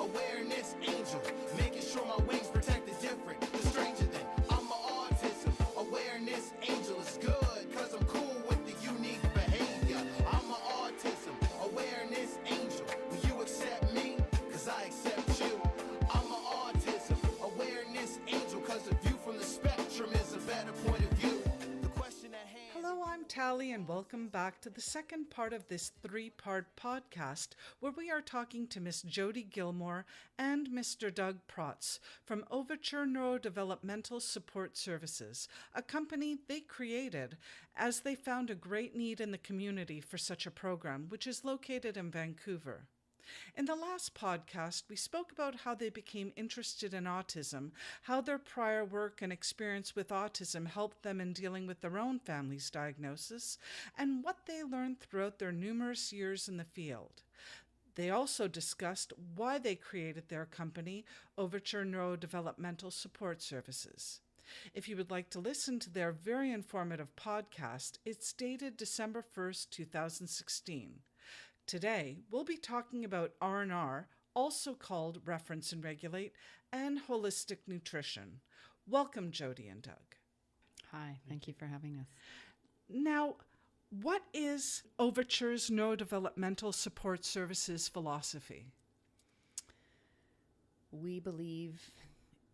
awareness angel, making sure my wings protect the different, the stranger than. I'm an autism awareness angel. It's good, cause I'm cool with the unique behavior. I'm an autism awareness angel. Will you accept me? Cause I accept you. I'm an autism awareness angel, cause the view from the spectrum is a better point of view. The question at hand. Hello, I'm Tally, and welcome back to the second part of this three-part podcast where we are talking to Miss Jodi Gilmore and Mr. Doug Protz from Overture Neurodevelopmental Support Services, a company they created as they found a great need in the community for such a program, which is located in Vancouver. In the last podcast, we spoke about how they became interested in autism, how their prior work and experience with autism helped them in dealing with their own family's diagnosis, and what they learned throughout their numerous years in the field. They also discussed why they created their company, Overture Neurodevelopmental Support Services. If you would like to listen to their very informative podcast, it's dated December 1st, 2016. Today, we'll be talking about R&R, also called Reference and Regulate, and holistic nutrition. Welcome, Jodi and Doug. Hi, thank you for having us. Now, what is Overture's Neurodevelopmental Support Services philosophy? We believe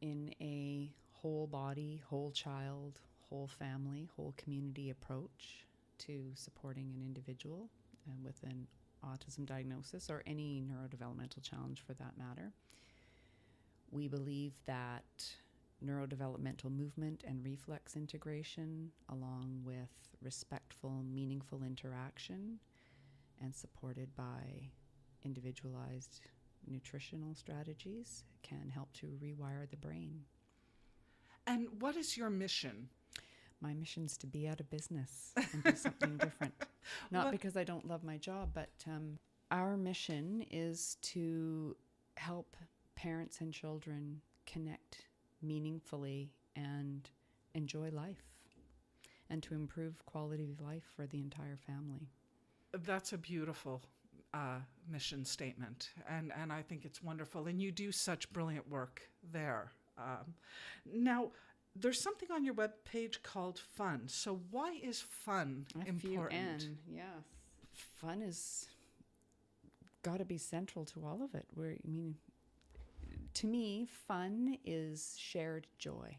in a whole body, whole child, whole family, whole community approach to supporting an individual with an autism diagnosis or any neurodevelopmental challenge for that matter. We believe that neurodevelopmental movement and reflex integration, along with respectful, meaningful interaction, and supported by individualized nutritional strategies, can help to rewire the brain. And what is your mission? My mission's to be out of business and do something different. Not because I don't love my job, but our mission is to help parents and children connect meaningfully and enjoy life, and to improve quality of life for the entire family. That's a beautiful mission statement, and I think it's wonderful. And you do such brilliant work there. Now, there's something on your webpage called fun. So why is fun important? F-U-N, yes. Fun is got to be central to all of it. To me, fun is shared joy.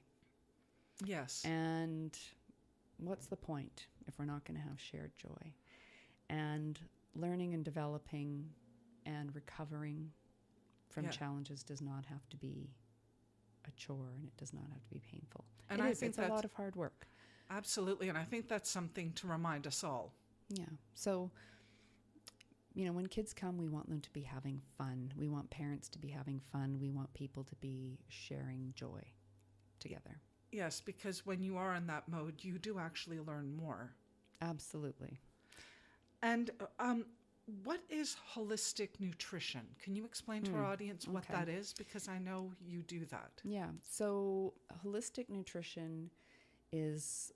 Yes. And what's the point if we're not going to have shared joy? And learning and developing and recovering from challenges does not have to be a chore, and it does not have to be painful. And it's a lot of hard work. Absolutely, and I think that's something to remind us all. Yeah. So, when kids come, we want them to be having fun. We want parents to be having fun. We want people to be sharing joy together. Yes, because when you are in that mode, you do actually learn more. Absolutely. And what is holistic nutrition? Can you explain to our audience what that is? Because I know you do that. Yeah. So holistic nutrition is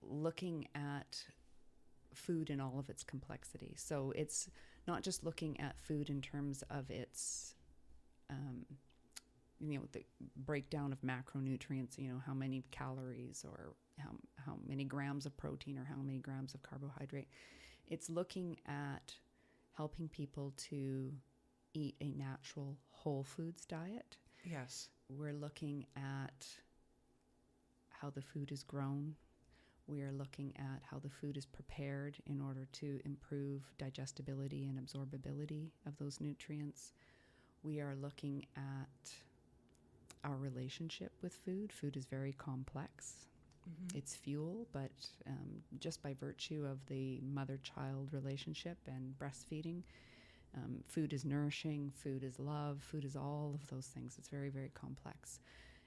looking at food in all of its complexity. So it's not just looking at food in terms of its, the breakdown of macronutrients, how many calories or how many grams of protein or how many grams of carbohydrate. It's looking at helping people to eat a natural whole foods diet. Yes. We're looking at how the food is grown. We are looking at how the food is prepared in order to improve digestibility and absorbability of those nutrients. We are looking at our relationship with food. Food is very complex. Mm-hmm. It's fuel, but just by virtue of the mother-child relationship and breastfeeding, food is nourishing, food is love, food is all of those things. It's very, very complex.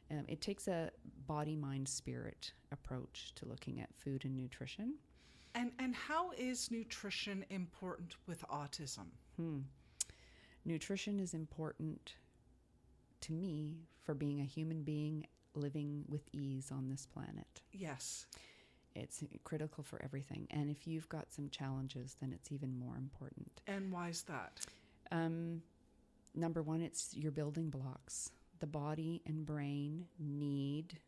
It takes a body, mind, spirit approach to looking at food and nutrition. And how is nutrition important with autism? Nutrition is important to me for being a human being living with ease on this planet. Yes. It's critical for everything. And if you've got some challenges, then it's even more important. And why is that? Number one, it's your building blocks. The body and brain need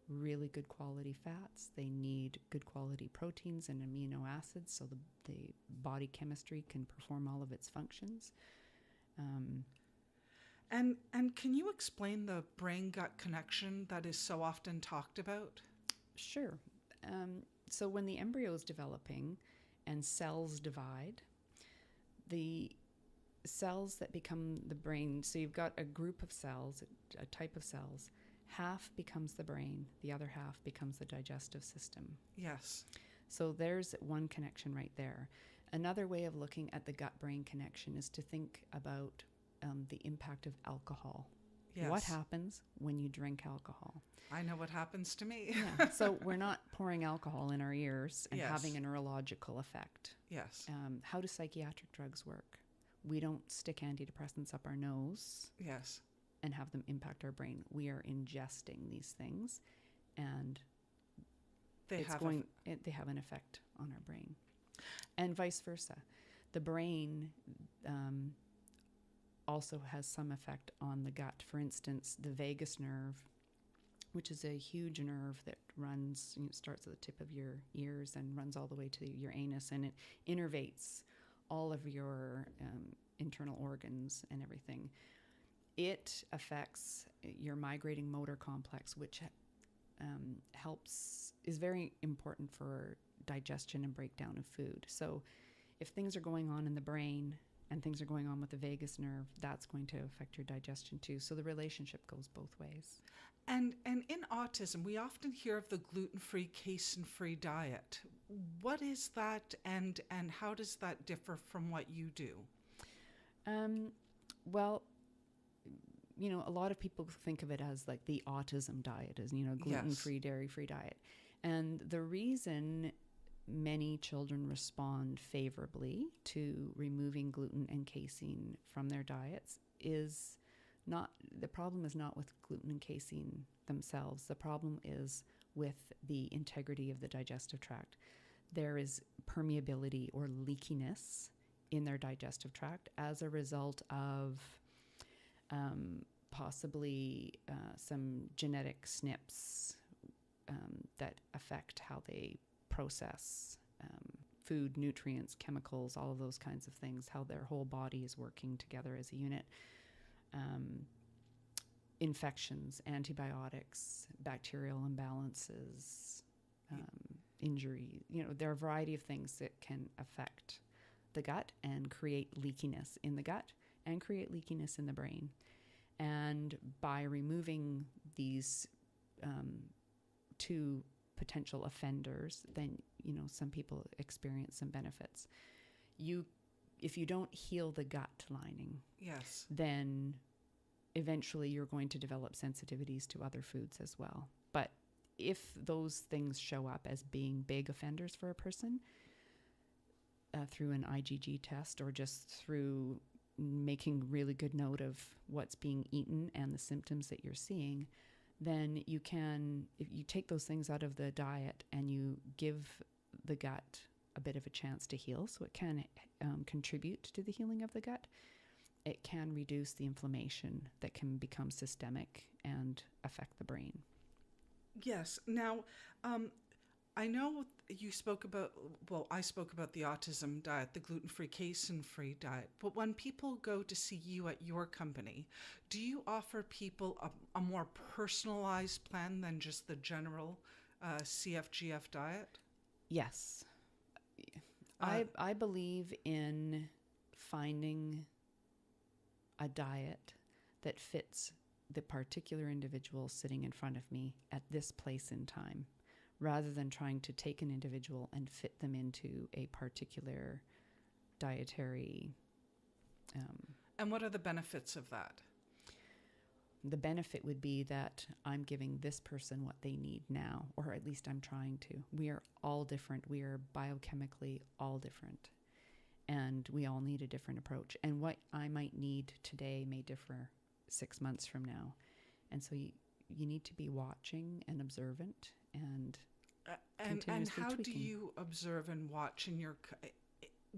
really good quality fats. They need good quality proteins and amino acids so the body chemistry can perform all of its functions. And can you explain the brain-gut connection that is so often talked about? Sure. So when the embryo is developing and cells divide, the cells that become the brain, so you've got a group of cells, a type of cells, half becomes the brain, the other half becomes the digestive system. Yes. So there's one connection right there. Another way of looking at the gut-brain connection is to think about the impact of alcohol. Yes. What happens when you drink alcohol? I know what happens to me. Yeah. So we're not pouring alcohol in our ears and Yes. having a neurological effect. Yes. How do psychiatric drugs work? We don't stick antidepressants up our nose Yes. and have them impact our brain. We are ingesting these things, and They have they have an effect on our brain, and vice versa. The brain also has some effect on the gut. For instance, the vagus nerve, which is a huge nerve that runs, starts at the tip of your ears and runs all the way to your anus, and it innervates all of your internal organs and everything. It affects your migrating motor complex, which is very important for digestion and breakdown of food. So if things are going on in the brain and things are going on with the vagus nerve, that's going to affect your digestion too. So the relationship goes both ways. And in autism, we often hear of the gluten-free, casein-free diet. What is that, and how does that differ from what you do? Well, a lot of people think of it as like the autism diet, as, gluten-free, Yes. dairy-free diet. And the reason many children respond favorably to removing gluten and casein from their diets is the problem is not with gluten and casein themselves. The problem is with the integrity of the digestive tract. There is permeability or leakiness in their digestive tract as a result of possibly some genetic SNPs that affect how they process food, nutrients, chemicals, all of those kinds of things, how their whole body is working together as a unit. Infections, antibiotics, bacterial imbalances, injury. There are a variety of things that can affect the gut and create leakiness in the gut and create leakiness in the brain. And by removing these two potential offenders, then, some people experience some benefits. If you don't heal the gut lining, Yes. then eventually you're going to develop sensitivities to other foods as well. But if those things show up as being big offenders for a person, through an IgG test or just through making really good note of what's being eaten and the symptoms that you're seeing, then you can, if you take those things out of the diet and you give the gut a bit of a chance to heal, so it can contribute to the healing of the gut, it can reduce the inflammation that can become systemic and affect the brain. Yes. Now, I know you spoke about, I spoke about the autism diet, the gluten-free, casein-free diet, but when people go to see you at your company, do you offer people a more personalized plan than just the general CFGF diet? Yes. I believe in finding a diet that fits the particular individual sitting in front of me at this place in time, rather than trying to take an individual and fit them into a particular dietary. And what are the benefits of that? The benefit would be that I'm giving this person what they need now, or at least I'm trying to. We are all different. We are biochemically all different. And we all need a different approach. And what I might need today may differ 6 months from now. And so you need to be watching and observant and continuously how tweaking. do you observe and watch in your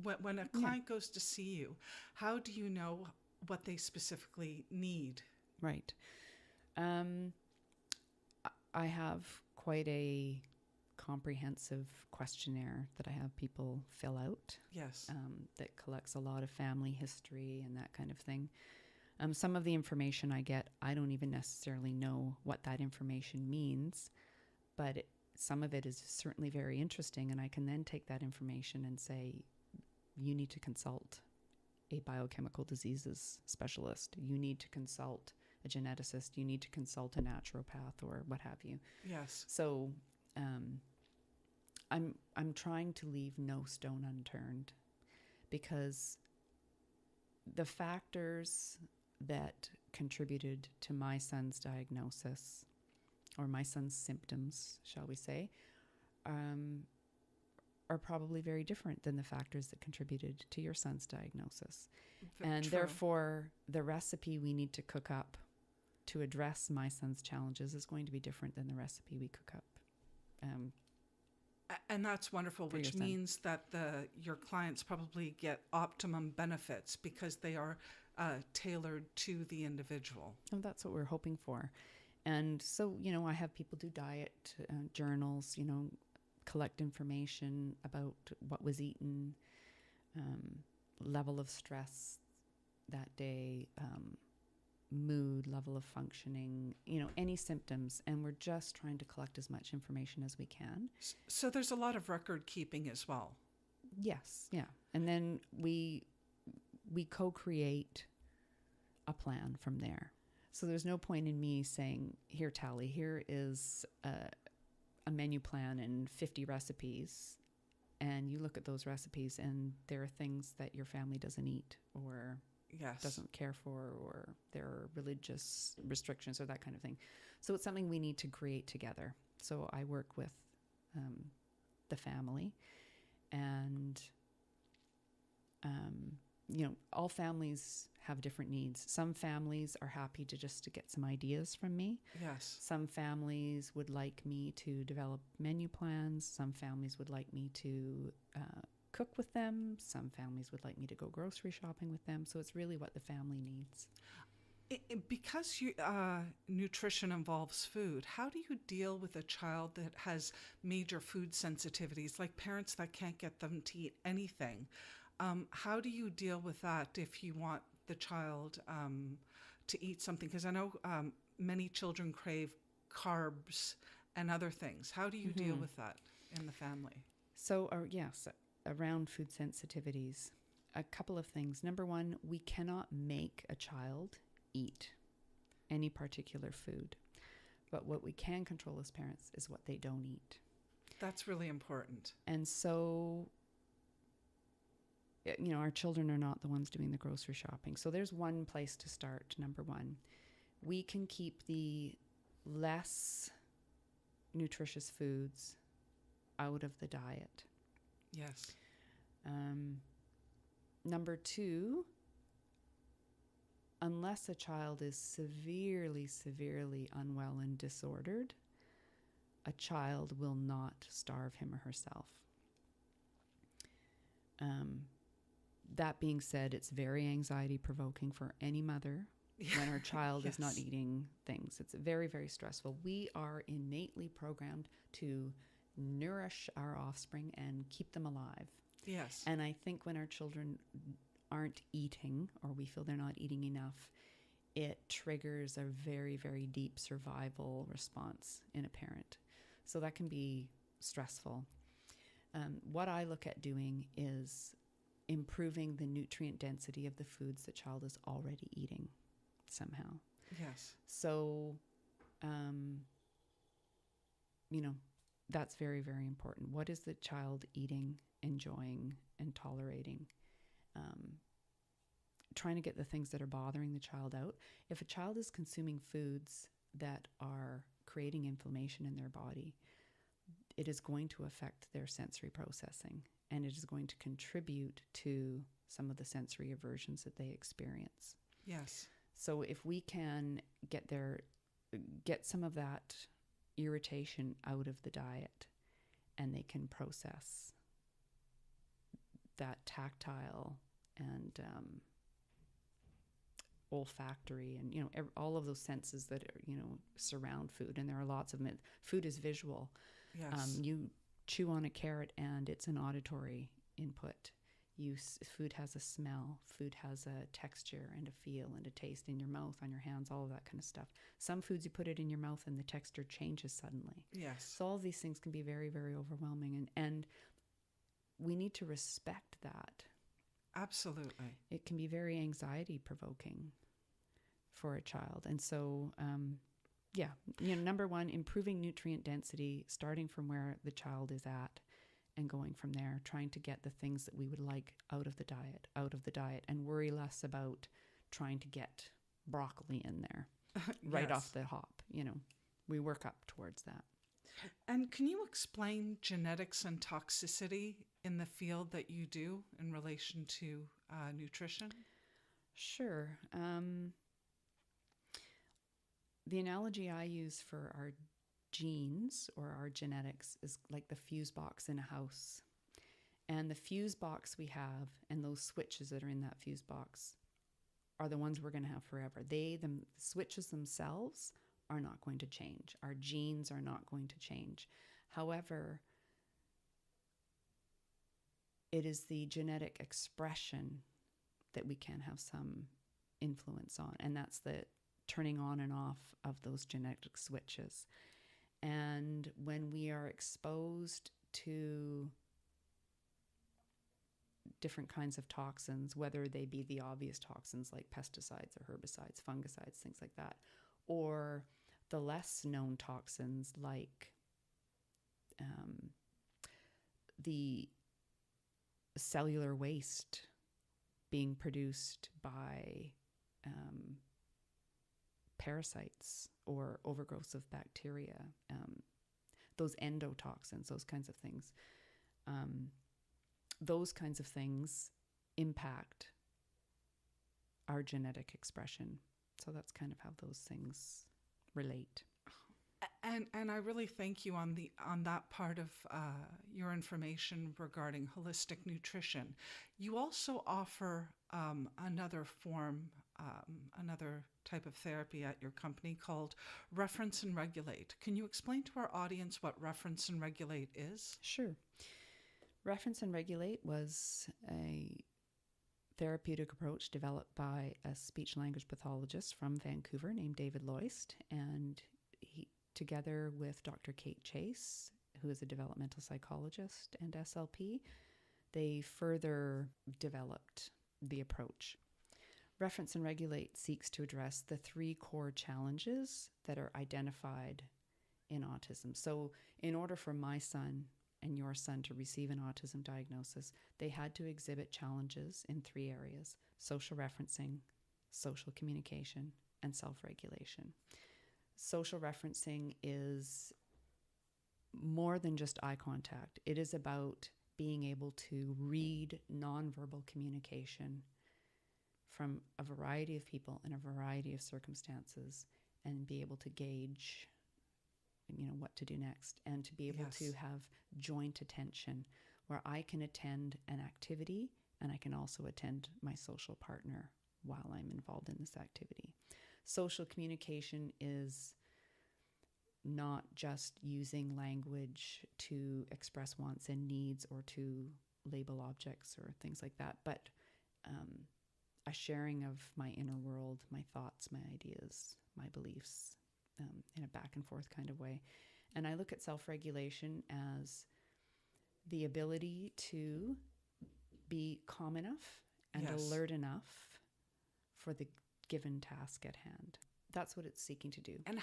when a client goes to see you? How do you know what they specifically need. Right. I have quite a comprehensive questionnaire that I have people fill out. Yes. That collects a lot of family history and that kind of thing. Some of the information I get, I don't even necessarily know what that information means, but some of it is certainly very interesting, and I can then take that information and say, you need to consult a biochemical diseases specialist. You need to consult a geneticist. You need to consult a naturopath or what have you. Yes. So I'm trying to leave no stone unturned, because the factors that contributed to my son's diagnosis, or my son's symptoms, shall we say, are probably very different than the factors that contributed to your son's diagnosis. And True. therefore, the recipe we need to cook up to address my son's challenges is going to be different than the recipe we cook up. And that's wonderful, for which your son. means that your clients probably get optimum benefits because they are tailored to the individual. And that's what we're hoping for. And so, I have people do diet journals, collect information about what was eaten, level of stress that day, mood, level of functioning, any symptoms. And we're just trying to collect as much information as we can. So there's a lot of record keeping as well. Yes. Yeah. And then we co-create a plan from there. So there's no point in me saying, here, Tally, here is a menu plan and 50 recipes. And you look at those recipes and there are things that your family doesn't eat or Yes. doesn't care for, or there are religious restrictions or that kind of thing. So it's something we need to create together. So I work with the family, and all families have different needs. Some families are happy to get some ideas from me. Yes. Some families would like me to develop menu plans. Some families would like me to cook with them. Some families would like me to go grocery shopping with them. So it's really what the family needs. Because nutrition involves food, how do you deal with a child that has major food sensitivities, like parents that can't get them to eat anything? How do you deal with that if you want the child to eat something? Because I know many children crave carbs and other things. How do you deal with that in the family? So, yes, around food sensitivities, a couple of things. Number one, we cannot make a child eat any particular food. But what we can control as parents is what they don't eat. That's really important. And so, our children are not the ones doing the grocery shopping. So there's one place to start. Number one, we can keep the less nutritious foods out of the diet. Yes. Number two, unless a child is severely, severely unwell and disordered, a child will not starve him or herself. That being said, it's very anxiety provoking for any mother when her child is not eating things. It's very, very stressful. We are innately programmed to nourish our offspring and keep them alive. Yes. And I think when our children aren't eating, or we feel they're not eating enough, it triggers a very, very deep survival response in a parent. So that can be stressful. What I look at doing is improving the nutrient density of the foods the child is already eating somehow. Yes. So, that's very, very important. What is the child eating, enjoying, and tolerating? Trying to get the things that are bothering the child out. If a child is consuming foods that are creating inflammation in their body, it is going to affect their sensory processing, and it is going to contribute to some of the sensory aversions that they experience. Yes. So if we can get some of that irritation out of the diet, and they can process that tactile and olfactory and, all of those senses that are, surround food. And there are lots of them. Food is visual. Yes. You chew on a carrot and it's an auditory input. Food has a smell. Food has a texture and a feel and a taste in your mouth, on your hands, all of that kind of stuff. Some foods you put it in your mouth and the texture changes suddenly. Yes. So all of these things can be very, very overwhelming. And we need to respect that. Absolutely. It can be very anxiety provoking for a child. And so, number one, improving nutrient density, starting from where the child is at and going from there, trying to get the things that we would like out of the diet, and worry less about trying to get broccoli in there right Yes. off the hop. We work up towards that. And can you explain genetics and toxicity in the field that you do in relation to nutrition? Sure. The analogy I use for our genes or our genetics is like the fuse box in a house. And the fuse box we have and those switches that are in that fuse box are the ones we're going to have forever. The switches themselves are not going to change. Our genes are not going to change. However, it is the genetic expression that we can have some influence on, and that's the turning on and off of those genetic switches. And when we are exposed to different kinds of toxins, whether they be the obvious toxins like pesticides or herbicides, fungicides, things like that, or the less known toxins like the cellular waste being produced by parasites or overgrowth of bacteria, those endotoxins, those kinds of things. Those kinds of things impact our genetic expression. So that's kind of how those things relate. And I really thank you on that part of your information regarding holistic nutrition. You also offer another form, another type of therapy at your company called Reference and Regulate. Can you explain to our audience what Reference and Regulate is? Sure. Reference and Regulate was a therapeutic approach developed by a speech-language pathologist from Vancouver named David Loist, and he, together with Dr. Kate Chase, who is a developmental psychologist and SLP, they further developed the approach. Reference and Regulate seeks to address the three core challenges that are identified in autism. So in order for my son and your son to receive an autism diagnosis, they had to exhibit challenges in three areas: social referencing, social communication, and self-regulation. Social referencing is more than just eye contact. It is about being able to read nonverbal communication from a variety of people in a variety of circumstances and be able to gauge, what to do next, and to be able Yes. to have joint attention where I can attend an activity and I can also attend my social partner while I'm involved in this activity. Social communication is not just using language to express wants and needs or to label objects or things like that, but a sharing of my inner world, my thoughts, my ideas, my beliefs, in a back and forth kind of way. And I look at self-regulation as the ability to be calm enough and Yes. alert enough for the given task at hand. That's what it's seeking to do. And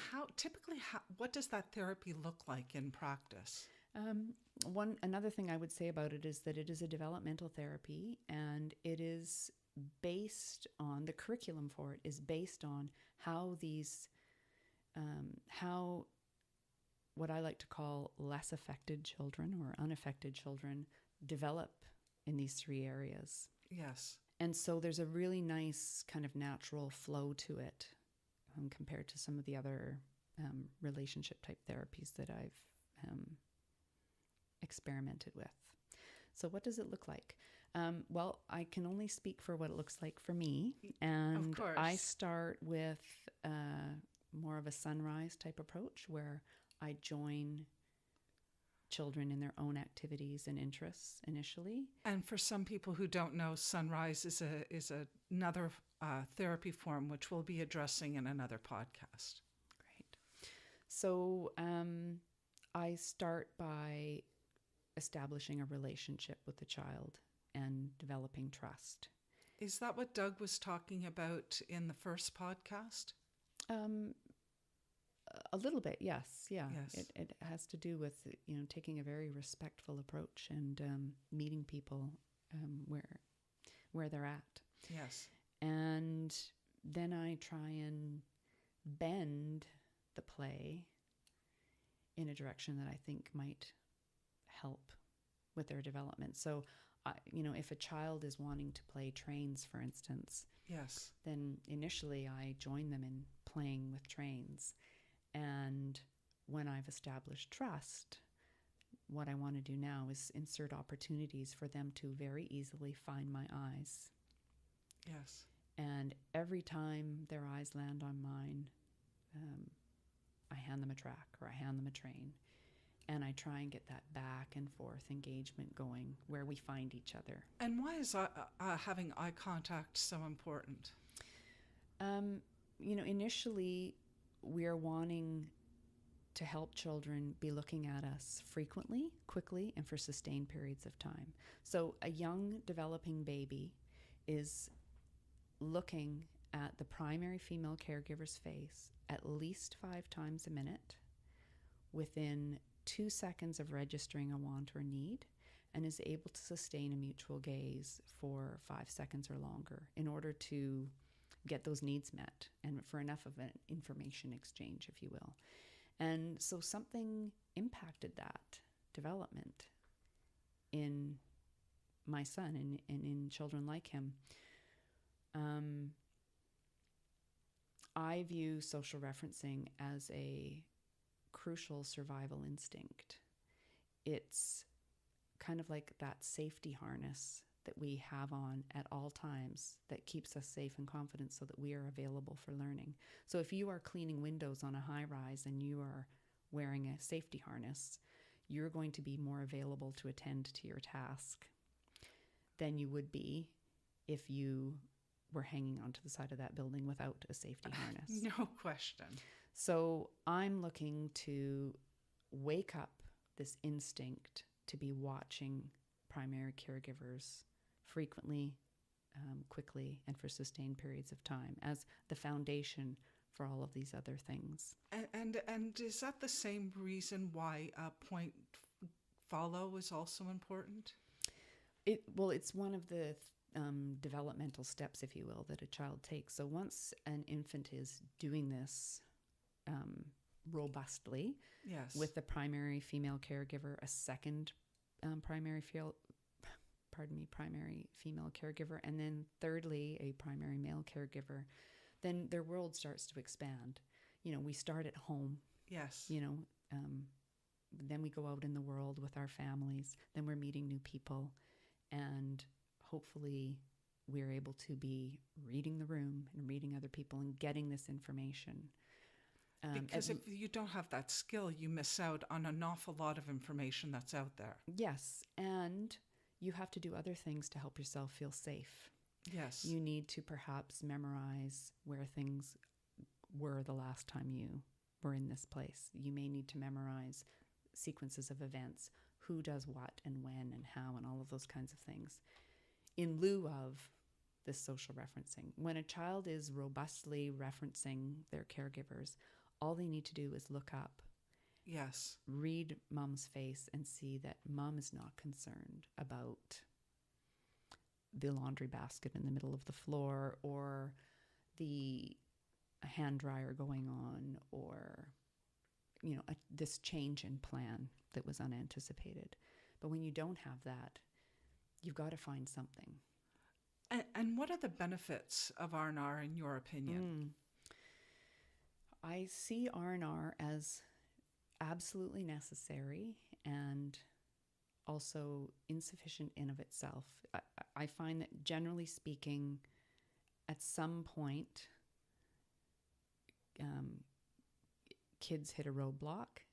what does that therapy look like in practice? Another thing I would say about it is that it is a developmental therapy, and it is based on, the curriculum for it is based on how what I like to call less affected children or unaffected children develop in these three areas. Yes. And so there's a really nice kind of natural flow to it compared to some of the other relationship type therapies that I've experimented with. So what does it look like? Well, I can only speak for what it looks like for me. And course. I start with more of a sunrise type approach where I join children in their own activities and interests initially. And for some people who don't know, Sunrise is another therapy form which we'll be addressing in another podcast. Great. So I start by establishing a relationship with the child and developing trust. Is that what Doug was talking about in the first podcast? A little bit, yes. Yeah. Yes. It has to do with, taking a very respectful approach and meeting people where they're at. Yes. And then I try and bend the play in a direction that I think might help with their development. So, if a child is wanting to play trains, for instance, yes, then initially I join them in playing with trains. And when I've established trust, what I want to do now is insert opportunities for them to very easily find my eyes. yes. And every time their eyes land on mine, I hand them a track or I hand them a train. And I try and get that back and forth engagement going where we find each other. And why is having eye contact so important? Initially, we're wanting to help children be looking at us frequently, quickly, and for sustained periods of time. So a young developing baby is looking at the primary female caregiver's face at least 5 times a minute within 2 seconds of registering a want or need, and is able to sustain a mutual gaze for 5 seconds or longer in order to get those needs met and for enough of an information exchange, if you will. And so something impacted that development in my son and in children like him. I view social referencing as a crucial survival instinct. It's kind of like that safety harness that we have on at all times that keeps us safe and confident so that we are available for learning. So if you are cleaning windows on a high rise and you are wearing a safety harness, you're going to be more available to attend to your task than you would be if you were hanging onto the side of that building without a safety harness. No question. So I'm looking to wake up this instinct to be watching primary caregivers frequently, quickly, and for sustained periods of time as the foundation for all of these other things. And is that the same reason why point follow is also important? It's one of the developmental steps, if you will, that a child takes. So once an infant is doing this robustly, yes, with the primary female caregiver, a second primary female caregiver, and then thirdly, a primary male caregiver, then their world starts to expand. We start at home. Yes. Then we go out in the world with our families. Then we're meeting new people. And hopefully we're able to be reading the room and reading other people and getting this information. Because if you don't have that skill, you miss out on an awful lot of information that's out there. Yes, and you have to do other things to help yourself feel safe. Yes. You need to perhaps memorize where things were the last time you were in this place. You may need to memorize sequences of events, who does what and when and how and all of those kinds of things, in lieu of this social referencing. When a child is robustly referencing their caregivers, all they need to do is look up, yes, read mom's face, and see that mom is not concerned about the laundry basket in the middle of the floor or the hand dryer going on or, this change in plan that was unanticipated. But when you don't have that, you've got to find something. And what are the benefits of R&R in your opinion? I see R&R as absolutely necessary and also insufficient in of itself. I find that generally speaking, at some point, kids hit a roadblock.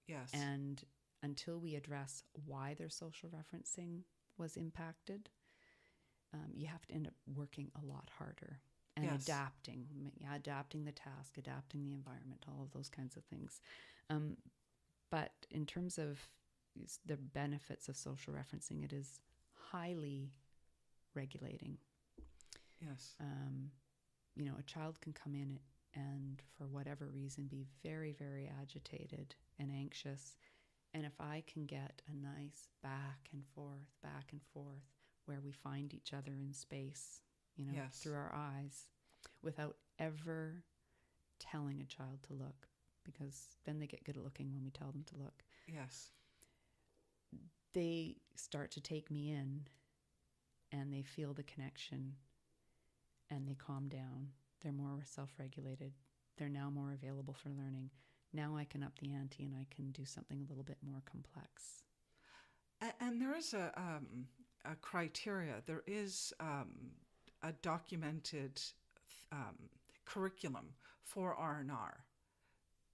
Yes. And until we address why their social referencing was impacted, you have to end up working a lot harder and Yes. adapting the task, adapting the environment, all of those kinds of things. But in terms of the benefits of social referencing, it is highly regulating. Yes. A child can come in and for whatever reason be very, very agitated and anxious. And if I can get a nice back and forth, where we find each other in space, Yes. through our eyes, without ever telling a child to look, because then they get good at looking when we tell them to look. Yes. They start to take me in and they feel the connection and they calm down. They're more self-regulated. They're now more available for learning. Now I can up the ante and I can do something a little bit more complex. And there is a criteria. There is a documented curriculum for R&R.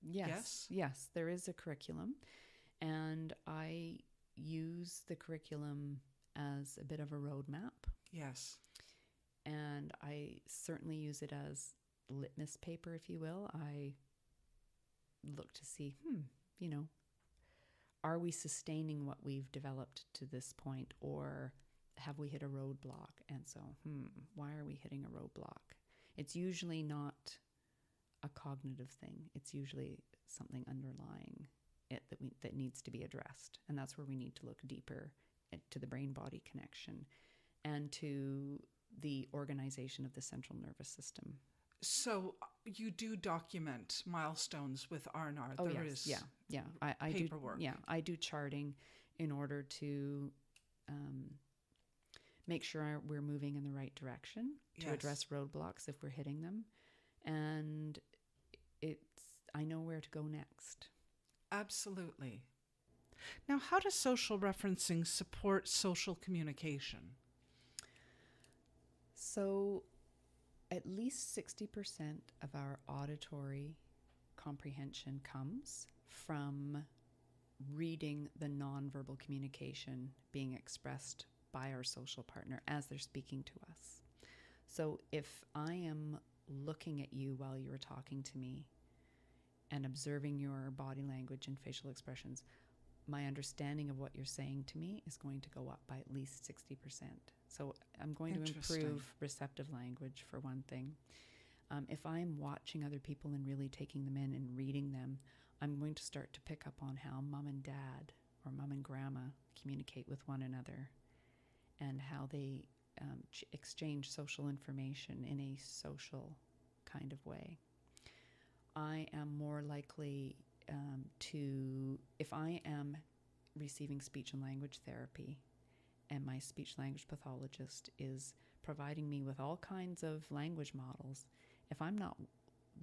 Yes, there is a curriculum. And I use the curriculum as a bit of a roadmap. Yes. And I certainly use it as litmus paper, if you will. I look to see, are we sustaining what we've developed to this point, or have we hit a roadblock? And so, why are we hitting a roadblock? It's usually not a cognitive thing. It's usually something underlying it that needs to be addressed. And that's where we need to look deeper to the brain-body connection and to the organization of the central nervous system. So you do document milestones with R&R. Oh, there yes. is Yeah. I paperwork. I do charting in order to make sure we're moving in the right direction to Yes. address roadblocks if we're hitting them. And I know where to go next. Absolutely. Now, how does social referencing support social communication? So at least 60% of our auditory comprehension comes from reading the nonverbal communication being expressed by our social partner as they're speaking to us. So if I am looking at you while you're talking to me and observing your body language and facial expressions, my understanding of what you're saying to me is going to go up by at least 60%. So I'm going to improve receptive language, for one thing. If I'm watching other people and really taking them in and reading them, I'm going to start to pick up on how mom and dad or mom and grandma communicate with one another and how they exchange social information in a social kind of way. I am more likely if I am receiving speech and language therapy and my speech language pathologist is providing me with all kinds of language models, if I'm not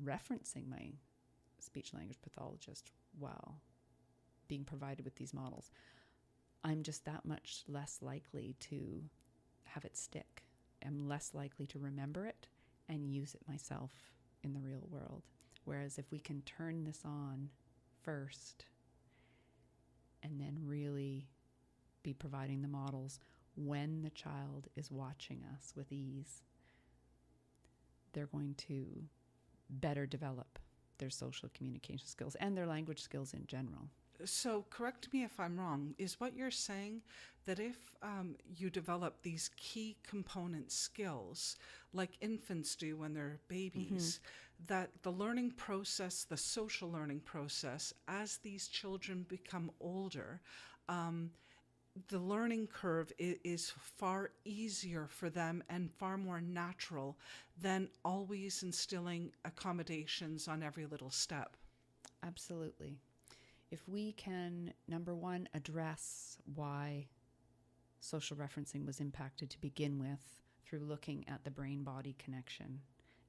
referencing my speech language pathologist while being provided with these models, I'm just that much less likely to have it stick. I'm less likely to remember it and use it myself in the real world. Whereas if we can turn this on first and then really be providing the models when the child is watching us with ease, they're going to better develop their social communication skills and their language skills in general. So correct me if I'm wrong, is what you're saying that if you develop these key component skills like infants do when they're babies, that the learning process, the social learning process, as these children become older, the learning curve is far easier for them and far more natural than always instilling accommodations on every little step? Absolutely. If we can, number one, address why social referencing was impacted to begin with through looking at the brain-body connection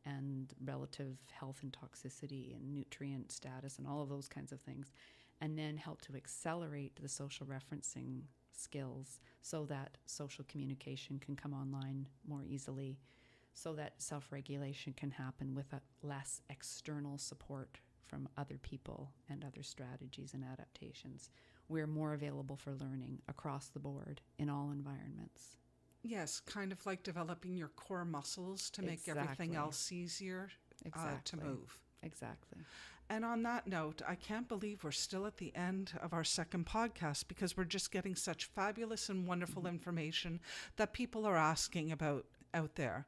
and relative health and toxicity and nutrient status and all of those kinds of things, and then help to accelerate the social referencing skills so that social communication can come online more easily, so that self-regulation can happen with a less external support from other people and other strategies and adaptations. We're more available for learning across the board in all environments. Yes, kind of like developing your core muscles to make everything Exactly. else easier to Exactly. move. Exactly. And on that note, I can't believe we're still at the end of our second podcast because we're just getting such fabulous and wonderful information that people are asking about out there.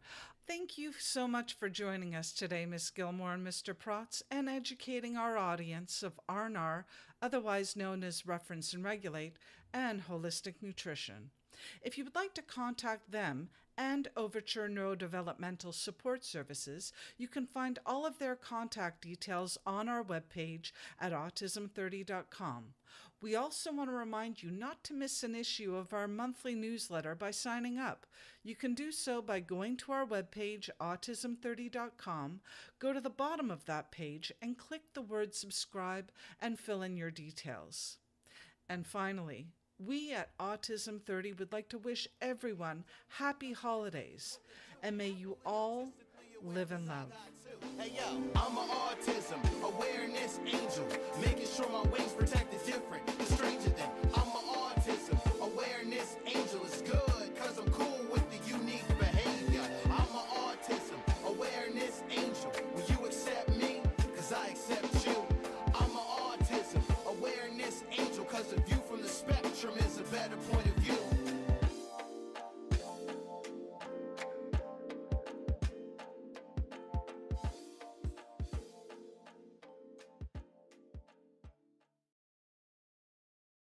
Thank you so much for joining us today, Ms. Gilmore and Mr. Protz, and educating our audience of R&R, otherwise known as Reference and Regulate, and Holistic Nutrition. If you would like to contact them and Overture Neurodevelopmental Support Services, you can find all of their contact details on our webpage at autism30.com. We also want to remind you not to miss an issue of our monthly newsletter by signing up. You can do so by going to our webpage, autism30.com, go to the bottom of that page and click the word subscribe and fill in your details. And finally, we at Autism 30 would like to wish everyone happy holidays, and may you all live in love. Hey yo, I'm an autism awareness angel.